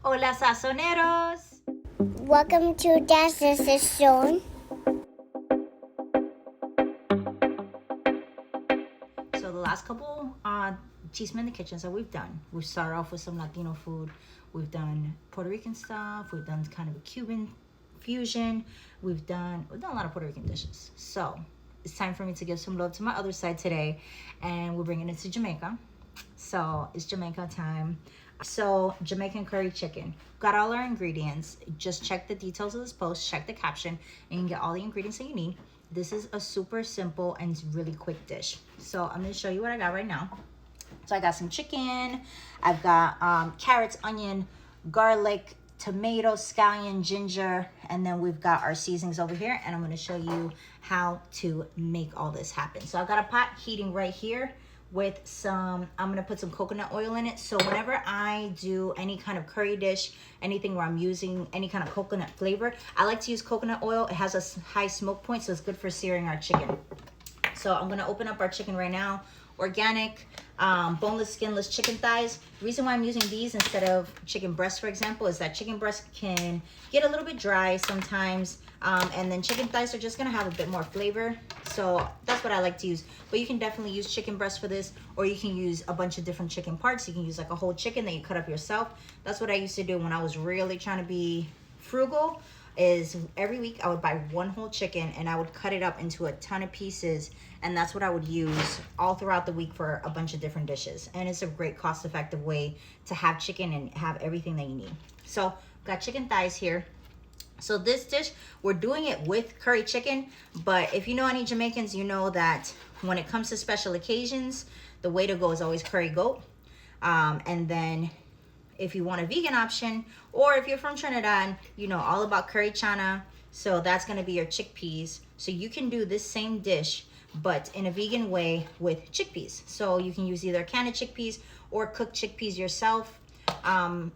Hola sazoneros! Welcome to the Zone. So the last couple Chisme in the kitchens that we've done, we started off with some Latino food. We've done Puerto Rican stuff. We've done kind of a Cuban fusion. We've done a lot of Puerto Rican dishes. So it's time for me to give some love to my other side today, and we're bringing it to Jamaica. So it's Jamaica time. So Jamaican Curry Chicken. Got all our ingredients. Just check the details of this post, check the caption, and you can get all the ingredients that you need. This is a super simple and really quick dish. So I'm gonna show you what I got right now. So I got some chicken. I've got carrots, onion, garlic, tomato, scallion, ginger, and then we've got our seasonings over here, and I'm gonna show you how to make all this happen. So I've got a pot heating right here with some, I'm gonna put some coconut oil in it. So whenever I do any kind of curry dish, anything where I'm using any kind of coconut flavor, I like to use coconut oil. It has a high smoke point, so it's good for searing our chicken. So I'm gonna open up our chicken right now. Organic, boneless, skinless chicken thighs. The reason why I'm using these instead of chicken breast, for example, is that chicken breast can get a little bit dry sometimes, and then chicken thighs are just gonna have a bit more flavor. So that's what I like to use. But you can definitely use chicken breast for this, or you can use a bunch of different chicken parts. You can use like a whole chicken that you cut up yourself. That's what I used to do when I was really trying to be frugal. Is every week I would buy one whole chicken and I would cut it up into a ton of pieces, and that's what I would use all throughout the week for a bunch of different dishes. And it's a great cost-effective way to have chicken and have everything that you need. So got chicken thighs here. So this dish, we're doing it with curry chicken, but if you know any Jamaicans, you know that when it comes to special occasions, the way to go is always curry goat. And then if you want a vegan option, or if you're from Trinidad, you know all about curry chana. So that's gonna be your chickpeas. So you can do this same dish, but in a vegan way with chickpeas. So you can use either canned chickpeas or cook chickpeas yourself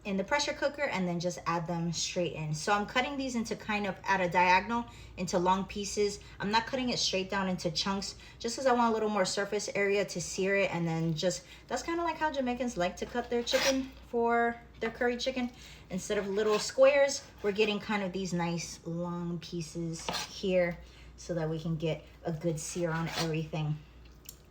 in the pressure cooker, and then just add them straight in. So I'm cutting these into kind of at a diagonal into long pieces. I'm not cutting it straight down into chunks just because I want a little more surface area to sear it, and then just that's kind of like how Jamaicans like to cut their chicken for their curry chicken. Instead of little squares, we're getting kind of these nice long pieces here so that we can get a good sear on everything.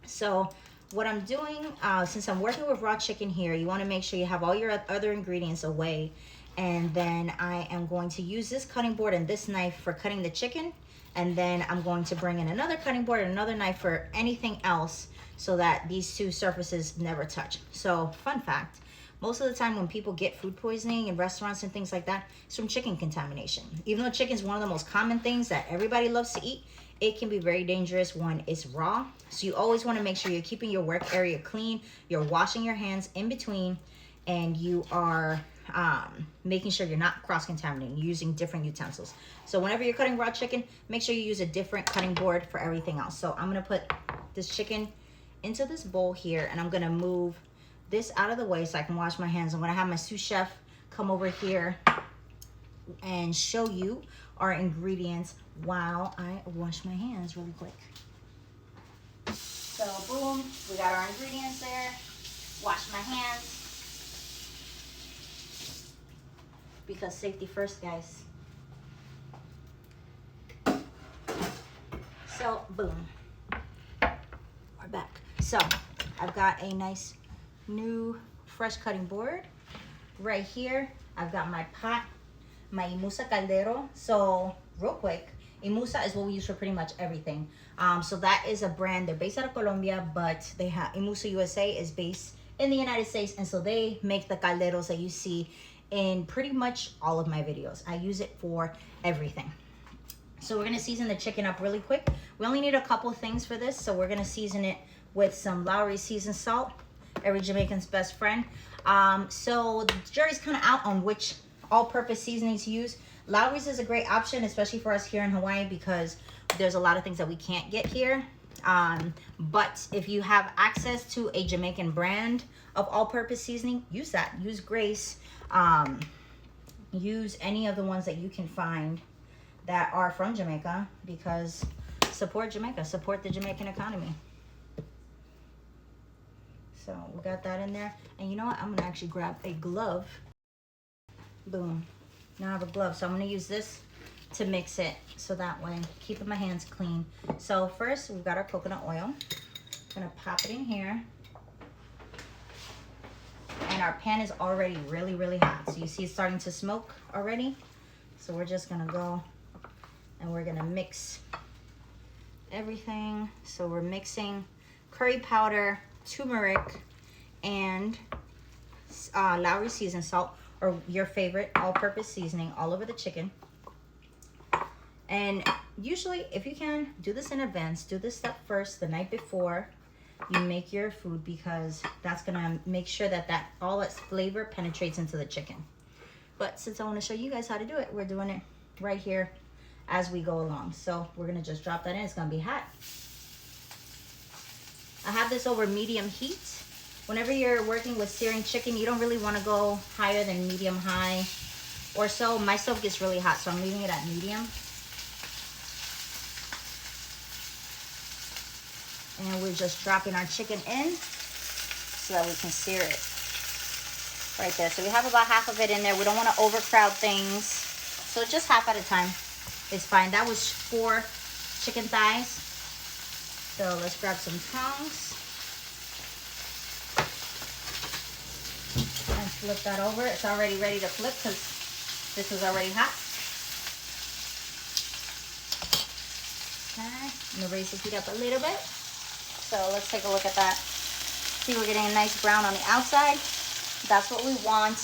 So what I'm doing, since I'm working with raw chicken here, you want to make sure you have all your other ingredients away. And then I am going to use this cutting board and this knife for cutting the chicken. And then I'm going to bring in another cutting board and another knife for anything else, so that these two surfaces never touch. So fun fact, most of the time when people get food poisoning in restaurants and things like that, it's from chicken contamination. Even though chicken is one of the most common things that everybody loves to eat, it can be very dangerous when it's raw. So you always want to make sure you're keeping your work area clean, you're washing your hands in between, and you are making sure you're not cross-contaminating, using different utensils. So whenever you're cutting raw chicken, make sure you use a different cutting board for everything else. So I'm gonna put this chicken into this bowl here, and I'm gonna move this out of the way so I can wash my hands. I'm gonna have my sous chef come over here and show you our ingredients while I wash my hands really quick. So boom, we got our ingredients there. Wash my hands, because safety first, guys. So boom, we're back. So I've got a nice new fresh cutting board right here. I've got my pot, my Imusa caldero. So real quick, Imusa is what we use for pretty much everything. So that is a brand. They're based out of Colombia, but they have Imusa USA is based in the United States, and so they make the calderos that you see in pretty much all of my videos. I use it for everything. So we're gonna season the chicken up really quick. We only need a couple things for this, so we're gonna season it with some Lowry seasoned salt, every Jamaican's best friend. So the jury's kind of out on which all-purpose seasoning to use. Lowry's is a great option, especially for us here in Hawaii, because there's a lot of things that we can't get here. But if you have access to a Jamaican brand of all-purpose seasoning, use that. Use Grace. Use any of the ones that you can find that are from Jamaica, because support Jamaica, support the Jamaican economy. So we got that in there. And you know what? I'm gonna actually grab a glove Boom. Now I have a glove, so I'm gonna use this to mix it so that way, keeping my hands clean. So first, we've got our coconut oil. Gonna pop it in here. And our pan is already really, really hot. So you see it's starting to smoke already. So we're just gonna go and we're gonna mix everything. So we're mixing curry powder, turmeric, and Lowry seasoned salt, or your favorite all-purpose seasoning, all over the chicken. And usually, if you can, do this in advance. Do this step first, the night before you make your food, because that's gonna make sure that all that flavor penetrates into the chicken. But since I want to show you guys how to do it, we're doing it right here as we go along. So we're gonna just drop that in. It's gonna be hot. I have this over medium heat. Whenever you're working with searing chicken, you don't really want to go higher than medium high or so. My stove gets really hot, so I'm leaving it at medium. And we're just dropping our chicken in so that we can sear it right there. So we have about half of it in there. We don't want to overcrowd things. So just half at a time is fine. That was 4 chicken thighs. So let's grab some tongs and flip that over. It's already ready to flip because this was already hot. Okay, I'm gonna raise the heat up a little bit. So let's take a look at that. See, we're getting a nice brown on the outside. That's what we want.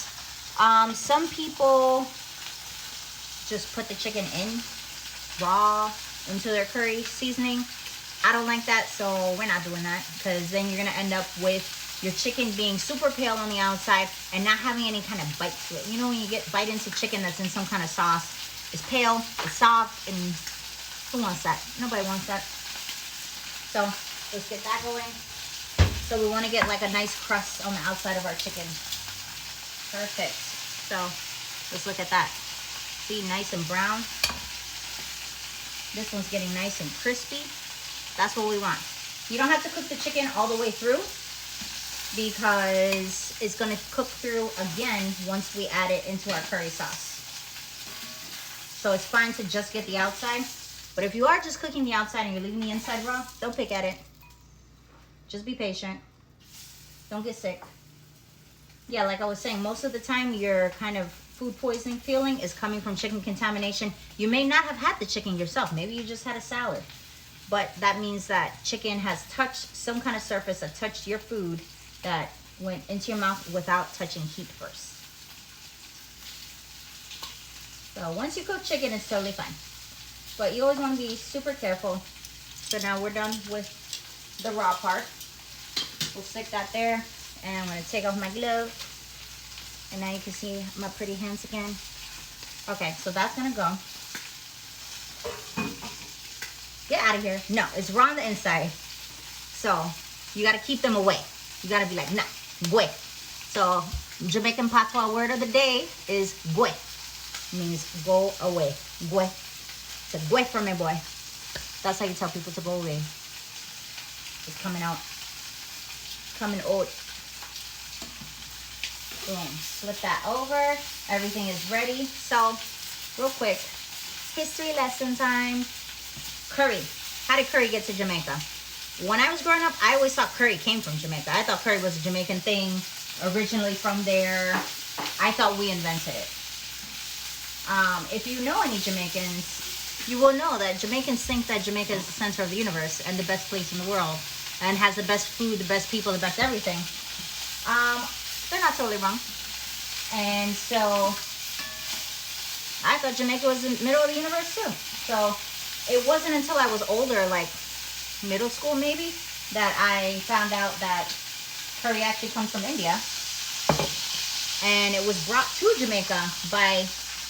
Some people just put the chicken in raw into their curry seasoning. I don't like that, so we're not doing that, because then you're gonna end up with your chicken being super pale on the outside and not having any kind of bite to it. You know, when you get bite into chicken that's in some kind of sauce, it's pale, it's soft, and who wants that? Nobody wants that. So let's get that going. So we want to get like a nice crust on the outside of our chicken. Perfect. So let's look at that. See, nice and brown. This one's getting nice and crispy. That's what we want. You don't have to cook the chicken all the way through, because it's going to cook through again once we add it into our curry sauce. So it's fine to just get the outside. But if you are just cooking the outside and you're leaving the inside raw, don't pick at it. Just be patient. Don't get sick. Yeah, like I was saying, most of the time your kind of food poisoning feeling is coming from chicken contamination. You may not have had the chicken yourself. Maybe you just had a salad. But that means that chicken has touched some kind of surface that touched your food that went into your mouth without touching heat first. So once you cook chicken, it's totally fine. But you always want to be super careful. So now we're done with the raw part. We'll stick that there. And I'm going to take off my glove. And now you can see my pretty hands again. Okay, so that's going to go. Get out of here. No, it's raw on the inside. So you got to keep them away. You got to be like, nah, gwe. So Jamaican patois word of the day is gwe. Means go away. Gwe. So gwe from me, boy. That's how you tell people to go away. It's coming out. Coming out. Boom. Flip that over. Everything is ready. So, real quick, history lesson time. Curry. How did curry get to Jamaica? When I was growing up, I always thought curry came from Jamaica. I thought curry was a Jamaican thing, originally from there. I thought we invented it. If you know any Jamaicans, you will know that Jamaicans think that Jamaica is the center of the universe and the best place in the world, and has the best food, the best people, the best everything. They're not totally wrong. And so I thought Jamaica was in the middle of the universe too. So it wasn't until I was older, like middle school maybe, that I found out that curry actually comes from India. And it was brought to Jamaica by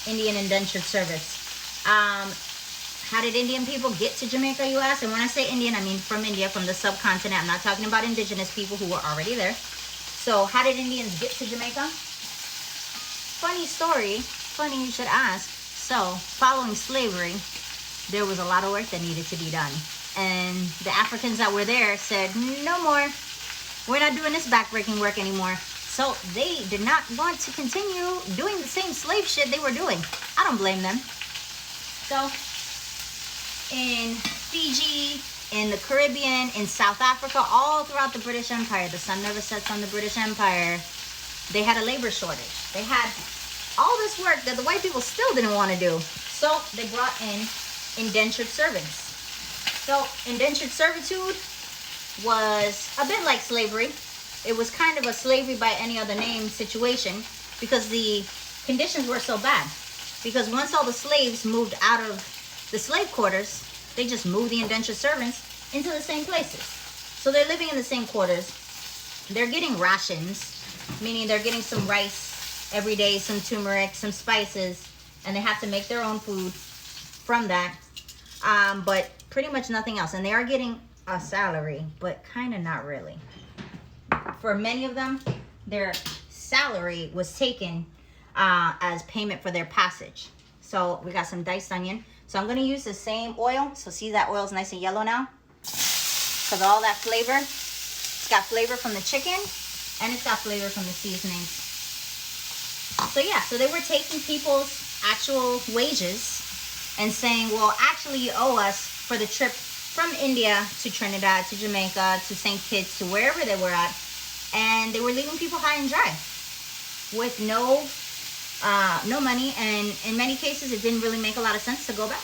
Indian indentured service. How did Indian people get to Jamaica, you ask? And when I say Indian, I mean from India, from the subcontinent. I'm not talking about indigenous people who were already there. So how did Indians get to Jamaica? Funny story. Funny you should ask. So, following slavery, there was a lot of work that needed to be done. And the Africans that were there said, no more. We're not doing this backbreaking work anymore. So they did not want to continue doing the same slave shit they were doing. I don't blame them. So in Fiji, in the Caribbean, in South Africa, all throughout the British Empire, the sun never sets on the British Empire, they had a labor shortage. They had all this work that the white people still didn't want to do. So they brought in indentured servants. So indentured servitude was a bit like slavery. It was kind of a slavery by any other name situation because the conditions were so bad. Because once all the slaves moved out of the slave quarters, they just moved the indentured servants into the same places. So they're living in the same quarters. They're getting rations, meaning they're getting some rice every day, some turmeric, some spices, and they have to make their own food from that. But pretty much nothing else. And they are getting a salary, but kind of not really. For many of them, their salary was taken as payment for their passage. So we got some diced onion. So I'm going to use the same oil. So see that oil's nice and yellow now? Because all that flavor, it's got flavor from the chicken and it's got flavor from the seasonings. So yeah, so they were taking people's actual wages and saying, well, actually you owe us for the trip from India to Trinidad to Jamaica to St. Kitts to wherever they were at. And they were leaving people high and dry with no money, and in many cases it didn't really make a lot of sense to go back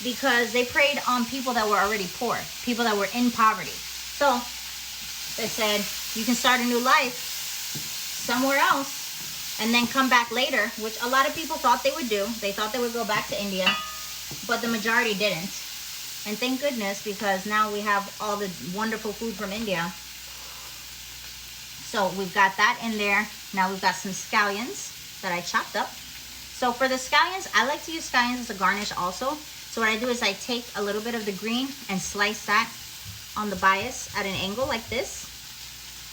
because they preyed on people that were already poor, people that were in poverty. So they said you can start a new life somewhere else and then come back later, which a lot of people thought they would do. They thought they would go back to India, but the majority didn't. And thank goodness, because now we have all the wonderful food from India. So we've got that in there. Now we've got some scallions that I chopped up. So for the scallions, I like to use scallions as a garnish also. So what I do is I take a little bit of the green and slice that on the bias at an angle like this.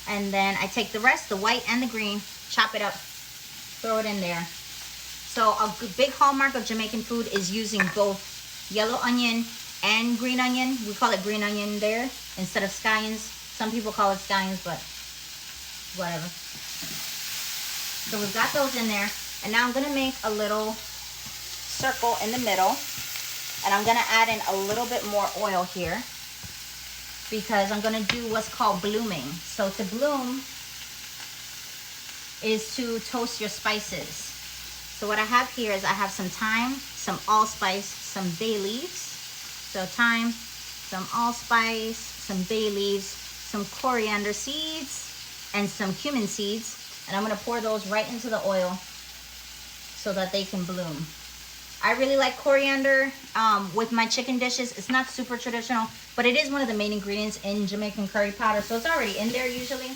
And then I take the rest, the white and the green, chop it up, throw it in there. So a big hallmark of Jamaican food is using both yellow onion and green onion. We call it green onion there instead of scallions. Some people call it scallions, but whatever. So we've got those in there. And now I'm going to make a little circle in the middle. And I'm going to add in a little bit more oil here because I'm going to do what's called blooming. So to bloom is to toast your spices. So what I have here is I have some thyme, some allspice, some bay leaves. So thyme, some allspice, some bay leaves, some coriander seeds, and some cumin seeds. And I'm going to pour those right into the oil so that they can bloom. I really like coriander with my chicken dishes. It's not super traditional, but it is one of the main ingredients in Jamaican curry powder. So it's already in there usually.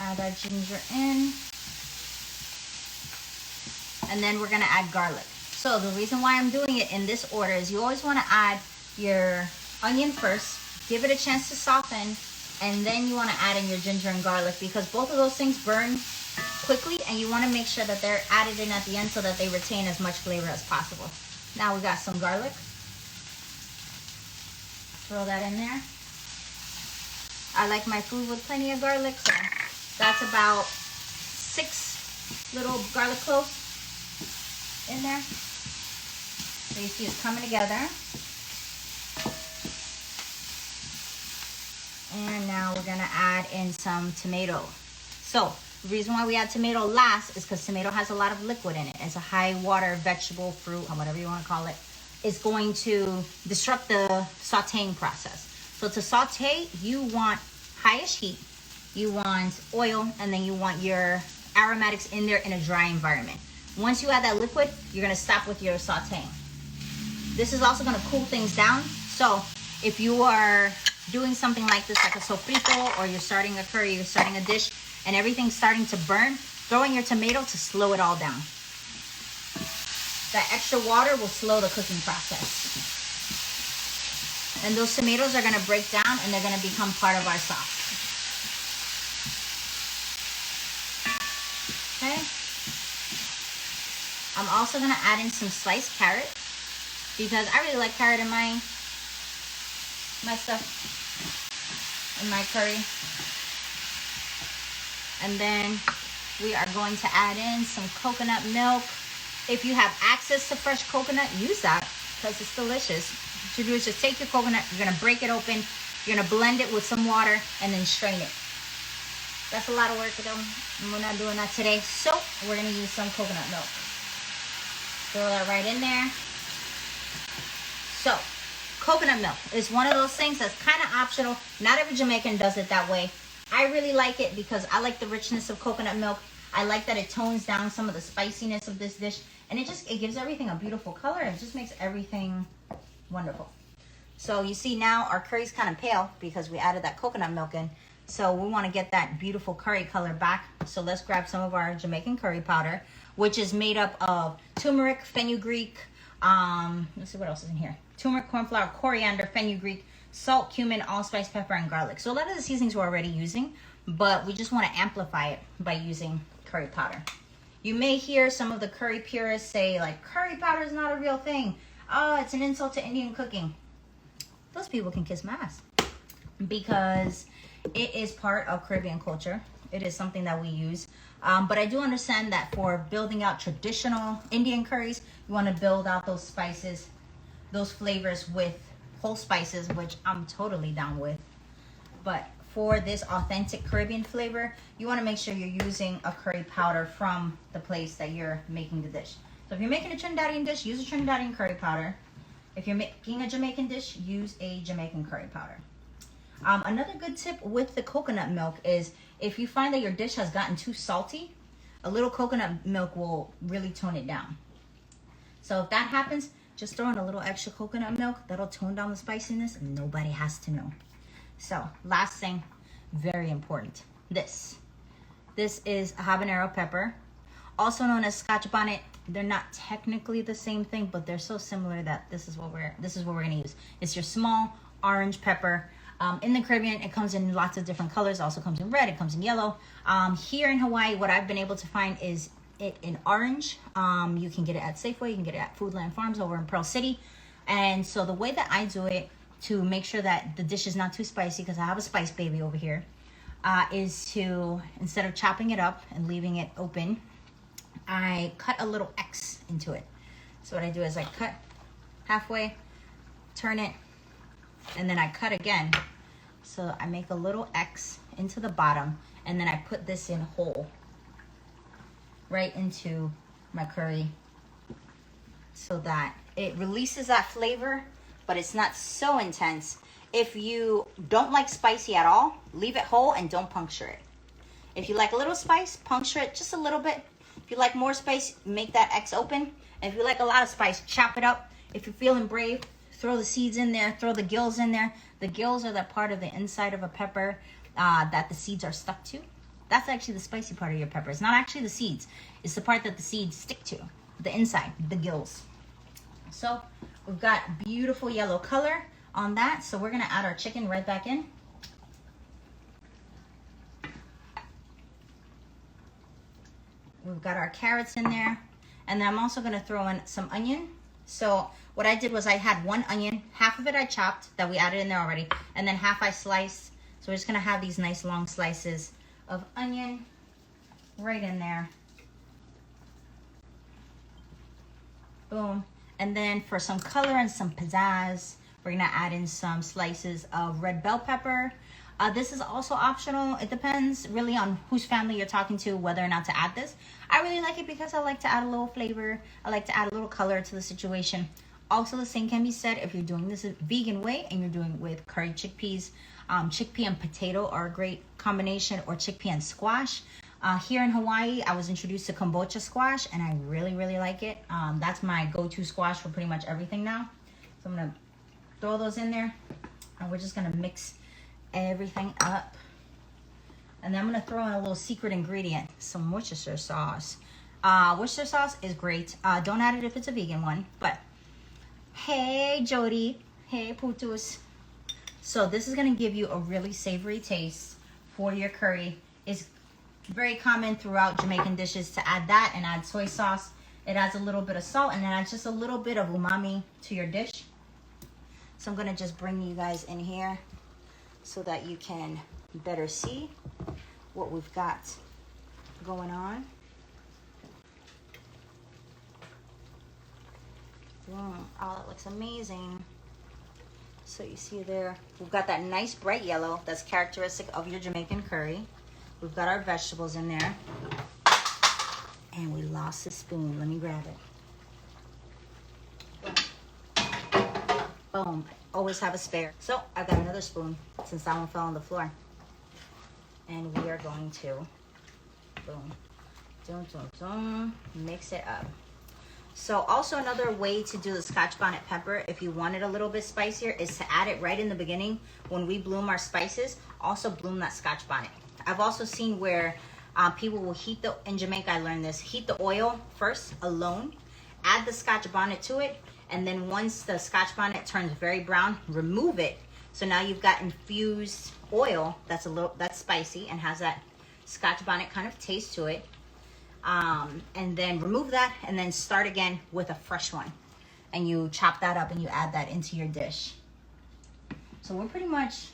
Add our ginger in. And then we're going to add garlic. So the reason why I'm doing it in this order is you always want to add your onion first, give it a chance to soften, and then you want to add in your ginger and garlic because both of those things burn quickly and you want to make sure that they're added in at the end so that they retain as much flavor as possible. Now we got some garlic. Throw that in there. I like my food with plenty of garlic, so that's about 6 little garlic cloves in there. So you see it's coming together. And now we're gonna add in some tomato. So the reason why we add tomato last is because tomato has a lot of liquid in it. It's a high water vegetable, fruit, or whatever you want to call it. It's going to disrupt the sauteing process. So to saute, you want highest heat, you want oil, and then you want your aromatics in there in a dry environment. Once you add that liquid, you're gonna stop with your sauteing. This is also gonna cool things down. So if you are doing something like this, like a sofrito, or you're starting a curry, you're starting a dish, and everything's starting to burn, throw in your tomato to slow it all down. That extra water will slow the cooking process. And those tomatoes are gonna break down and they're gonna become part of our sauce. Okay. I'm also gonna add in some sliced carrot because I really like carrot in my stuff. in my curry. And then we are going to add in some coconut milk. If you have access to fresh coconut, use that because it's delicious. What you do is just take your coconut, you're gonna break it open, you're gonna blend it with some water and then strain it. That's a lot of work though. We're not doing that today. So we're gonna use some coconut milk. Throw that right in there. So coconut milk is one of those things that's kind of optional. Not every Jamaican does it that way. I really like it because I like the richness of coconut milk. I like that it tones down some of the spiciness of this dish, and it gives everything a beautiful color. It just makes everything wonderful. So you see now our curry's kind of pale because we added that coconut milk in. So we want to get that beautiful curry color back. So let's grab some of our Jamaican curry powder, which is made up of turmeric, fenugreek, let's see what else is in here. Turmeric, corn flour, coriander, fenugreek, salt, cumin, allspice, pepper, and garlic. So a lot of the seasonings we're already using, but we just want to amplify it by using curry powder. You may hear some of the curry purists say like, curry powder is not a real thing. Oh, it's an insult to Indian cooking. Those people can kiss my ass because it is part of Caribbean culture. It is something that we use. But I do understand that for building out traditional Indian curries, you want to build out those spices, those flavors with whole spices, which I'm totally down with. But for this authentic Caribbean flavor, you want to make sure you're using a curry powder from the place that you're making the dish. So if you're making a Trinidadian dish, use a Trinidadian curry powder. If you're making a Jamaican dish, use a Jamaican curry powder. Another good tip with the coconut milk is if you find that your dish has gotten too salty, a little coconut milk will really tone it down. So if that happens, just throw in a little extra coconut milk. That'll tone down the spiciness and nobody has to know. So last thing, very important. This is a habanero pepper, also known as Scotch bonnet. They're not technically the same thing, but they're so similar that this is what we're gonna use. It's your small orange pepper. In the Caribbean, it comes in lots of different colors. It also comes in red, it comes in yellow. Here in Hawaii, what I've been able to find is it in orange. You can get it at Safeway, you can get it at Foodland Farms over in Pearl City. And so the way that I do it to make sure that the dish is not too spicy, because I have a spice baby over here, is to, instead of chopping it up and leaving it open, I cut a little X into it. So what I do is I cut halfway, turn it, and then I cut again. So I make a little X into the bottom, and then I put this in whole right into my curry so that it releases that flavor, but it's not so intense. If you don't like spicy at all, leave it whole and don't puncture it. If you like a little spice, puncture it just a little bit. If you like more spice, make that X open. And if you like a lot of spice, chop it up. If you're feeling brave, throw the seeds in there, throw the gills in there. The gills are that part of the inside of a pepper that the seeds are stuck to. That's actually the spicy part of your pepper. It's not actually the seeds. It's the part that the seeds stick to, the inside, the gills. So we've got beautiful yellow color on that. So we're gonna add our chicken right back in. We've got our carrots in there. And then I'm also gonna throw in some onion. So what I did was I had one onion, half of it I chopped that we added in there already, and then half I sliced. So we're just gonna have these nice long slices of onion right in there. Boom. And then for some color and some pizzazz, we're gonna add in some slices of red bell pepper. This is also optional. It depends really on whose family you're talking to, whether or not to add this. I really like it because I like to add a little flavor. I like to add a little color to the situation. Also, the same can be said if you're doing this a vegan way and you're doing it with curry chickpeas. Chickpea and potato are a great combination, or chickpea and squash. Here in Hawaii, I was introduced to kombucha squash, and I really, really like it. That's my go-to squash for pretty much everything now. So I'm gonna throw those in there, and we're just gonna mix everything up. And then I'm gonna throw in a little secret ingredient, some Worcestershire sauce. Worcestershire sauce is great. Don't add it if it's a vegan one, but hey Jody, hey Putus. So this is gonna give you a really savory taste for your curry. It's very common throughout Jamaican dishes to add that and add soy sauce. It adds a little bit of salt and it adds just a little bit of umami to your dish. So I'm gonna just bring you guys in here so that you can better see what we've got going on. Oh, that looks amazing. So you see there, we've got that nice bright yellow that's characteristic of your Jamaican curry. We've got our vegetables in there. And we lost the spoon. Let me grab it. Boom. Always have a spare. So I've got another spoon since that one fell on the floor. And we are going to, boom, dum, dum, dum, mix it up. So also another way to do the Scotch bonnet pepper, if you want it a little bit spicier, is to add it right in the beginning. When we bloom our spices, also bloom that Scotch bonnet. I've also seen where people will heat in Jamaica I learned this, heat the oil first alone, add the Scotch bonnet to it, and then once the Scotch bonnet turns very brown, remove it. So now you've got infused oil that's spicy and has that Scotch bonnet kind of taste to it. And then remove that and then start again with a fresh one. And you chop that up and you add that into your dish. So we're pretty much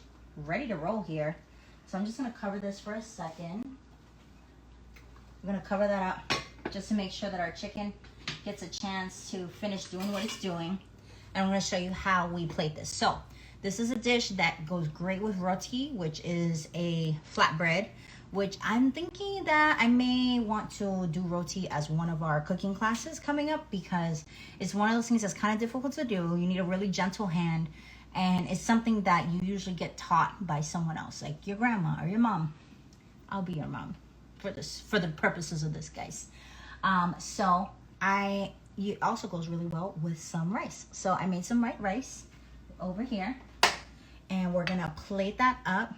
ready to roll here. So I'm just gonna cover this for a second. I'm gonna cover that up just to make sure that our chicken gets a chance to finish doing what it's doing. And I'm gonna show you how we plate this. So this is a dish that goes great with roti, which is a flatbread, which I'm thinking that I may want to do roti as one of our cooking classes coming up, because it's one of those things that's kind of difficult to do. You need a really gentle hand, and it's something that you usually get taught by someone else, like your grandma or your mom. I'll be your mom for the purposes of this, guys. It also goes really well with some rice. So I made some white rice over here, and we're gonna plate that up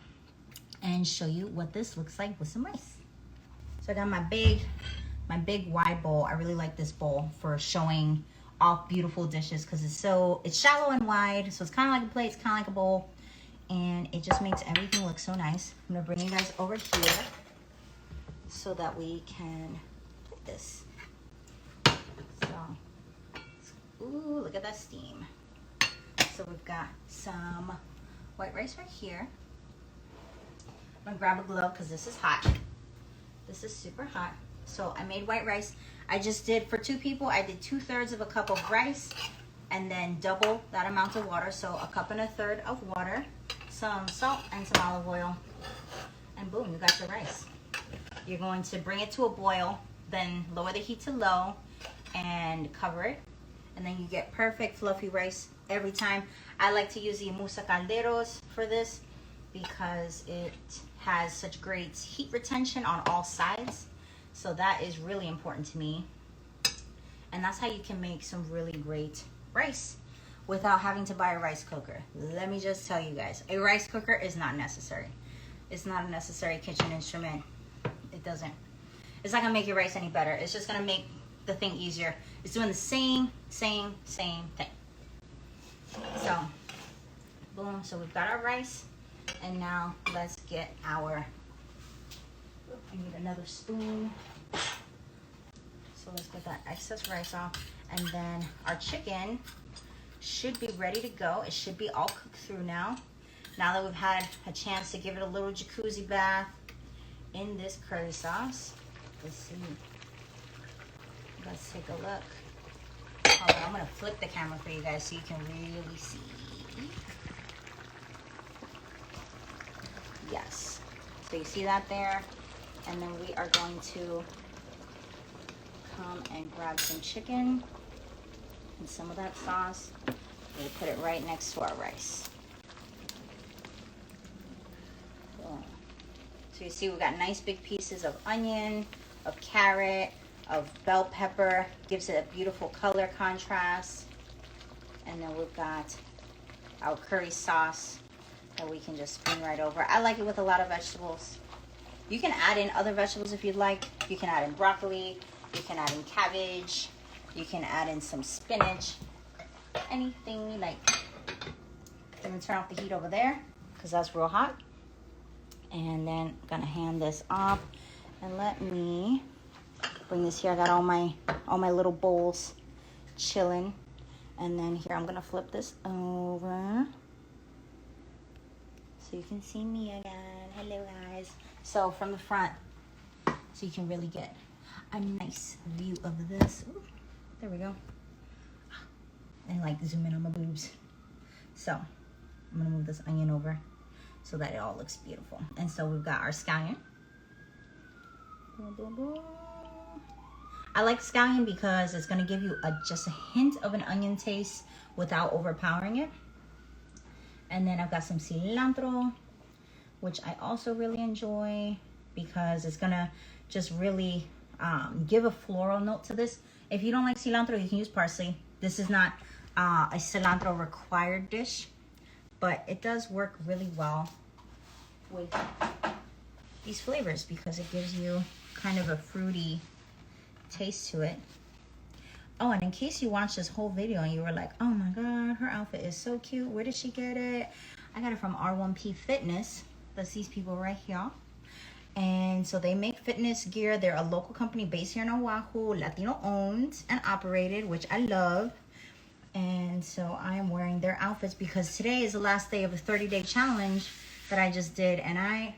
and show you what this looks like with some rice. So I got my big wide bowl. I really like this bowl for showing off beautiful dishes because it's shallow and wide, so it's kind of like a plate, it's kind of like a bowl, and it just makes everything look so nice. I'm gonna bring you guys over here so that we can put this. So, ooh, look at that steam. So we've got some white rice right here. I'm gonna grab a glove because this is hot. This is super hot. So I made white rice. I just did, for 2 people, I did 2/3 of a cup of rice and then double that amount of water. So 1 1/3 cups of water, some salt and some olive oil, and boom, you got your rice. You're going to bring it to a boil, then lower the heat to low and cover it. And then you get perfect fluffy rice every time. I like to use the Musa Calderos for this because it has such great heat retention on all sides. So that is really important to me. And that's how you can make some really great rice without having to buy a rice cooker. Let me just tell you guys, a rice cooker is not necessary. It's not a necessary kitchen instrument. It doesn't. It's not gonna make your rice any better. It's just gonna make the thing easier. It's doing the same thing. So, boom, so we've got our rice. And now let's get I need another spoon. So let's get that excess rice off. And then our chicken should be ready to go. It should be all cooked through now. Now that we've had a chance to give it a little jacuzzi bath in this curry sauce. Let's see. Let's take a look. Hold on, I'm gonna flip the camera for you guys so you can really see. Yes. So you see that there? And then we are going to come and grab some chicken and some of that sauce. We'll put it right next to our rice. Boom. So you see we've got nice big pieces of onion, of carrot, of bell pepper. Gives it a beautiful color contrast. And then we've got our curry sauce that we can just spoon right over. I like it with a lot of vegetables. You can add in other vegetables if you'd like. You can add in broccoli, you can add in cabbage, you can add in some spinach, anything you like. I'm gonna turn off the heat over there because that's real hot. And then I'm gonna hand this off and let me bring this here. I got all my little bowls chilling. And then here I'm gonna flip this over so you can see me again. Hello guys. So from the front, so you can really get a nice view of this. Ooh, there we go. And like zoom in on my boobs. So I'm gonna move this onion over so that it all looks beautiful. And so we've got our scallion. Boom, boom, boom. I like scallion because it's gonna give you just a hint of an onion taste without overpowering it. And then I've got some cilantro, which I also really enjoy because it's gonna just really give a floral note to this. If you don't like cilantro, you can use parsley. This is not a cilantro required dish, but it does work really well with these flavors because it gives you kind of a fruity taste to it. Oh, and in case you watched this whole video and you were like, oh my god, her outfit is so cute, where did she get it? I got it from R1P Fitness. That's these people right here. And so they make fitness gear. They're a local company based here in Oahu, Latino owned and operated, which I love. And so I am wearing their outfits because today is the last day of a 30-day challenge that I just did. And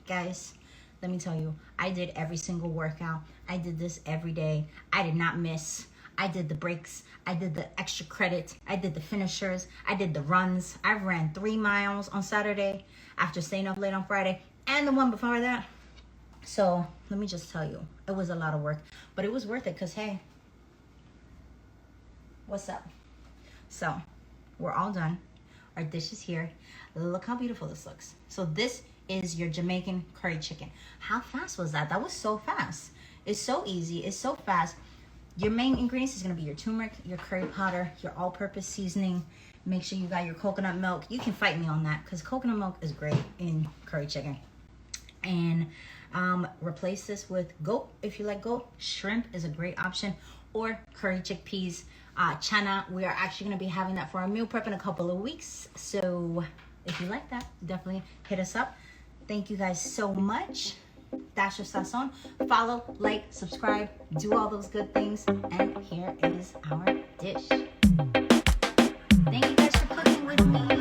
guys, let me tell you, I did every single workout. I did this every day. I did not miss. I did the breaks. I did the extra credit. I did the finishers. I did the runs. I ran 3 miles on Saturday after staying up late on Friday and the one before that. So let me just tell you, it was a lot of work, but it was worth it because, hey, what's up? So we're all done. Our dish is here. Look how beautiful this looks. So this is your Jamaican curry chicken. How fast was that? That was so fast. It's so easy. It's so fast. Your main ingredients is going to be your turmeric, your curry powder, your all-purpose seasoning. Make sure you got your coconut milk. You can fight me on that because coconut milk is great in curry chicken. And replace this with goat if you like goat. Shrimp is a great option, or curry chickpeas. Chana, we are actually going to be having that for our meal prep in a couple of weeks. So if you like that, definitely hit us up. Thank you guys so much. Dash of sazon. Follow, like, subscribe, do all those good things. And here is our dish. Thank you guys for cooking with me.